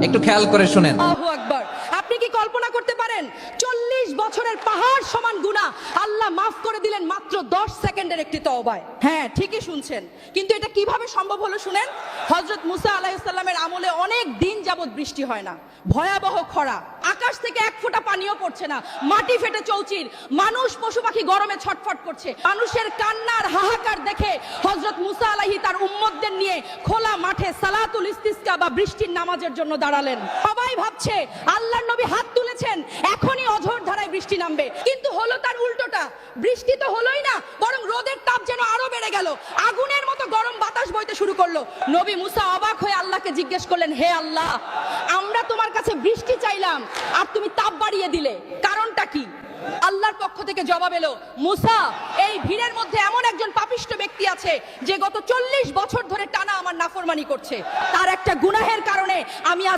একটু খেয়াল করে শুনেন। আল্লাহু আকবার। আপনি কি কল্পনা করতে পারেন 40 বছরের পাহাড় সমান গুনাহ আল্লাহ মাফ করে দিলেন মাত্র 10 সেকেন্ডের একটি তওবায়? হ্যাঁ, ঠিকই শুনছেন। কিন্তু এটা কিভাবে সম্ভব হলো শুনেন। হযরত মুসা আলাইহিস সালামের আমলে অনেক দিন যাবত বৃষ্টি হয় না, ভয়াবহ খরা, আকাশ থেকে এক ফোঁটা পানিও পড়ছে না, মাটি ফেটে চৌচির, মানুষ পশু পাখি গরমে ছটফট করছে। মানুষের কান্নার হাহাকার দেখে হযরত মুসা আলাইহি তার উম্মতদের নিয়ে খোলা মাঠে সালাতুল ইস্তিসকা বা বৃষ্টির নামাজের জন্য দাঁড়ালেন। সবাই ভাবছে আল্লাহর নবী হাত তুলেছেন, এখনই অঝোর ধারায় বৃষ্টি নামবে, কিন্তু হলো তার উল্টোটা। বৃষ্টি তো হলোই না, বরং রোদের তাপ যেন আরো বেড়ে গেল, আগুনের মতো গরম বাতাস বইতে শুরু করলো। নবী মুসা অবাক হয়ে আল্লাহকে জিজ্ঞেস করলেন, হে আল্লাহ, আমরা তোমার কাছে বৃষ্টি চাইলাম আর তুমি তাপ বাড়িয়ে দিলে, কারণটা কি? আল্লাহর পক্ষ থেকে জবাব এলো, মুসা, এই ভিড়ের মধ্যে এমন একজন পাপিষ্ঠ ব্যক্তি আছে যে গত 40 বছর ধরে টানা আমার নাফরমানি করছে। তার একটা গুনাহের কারণে আমি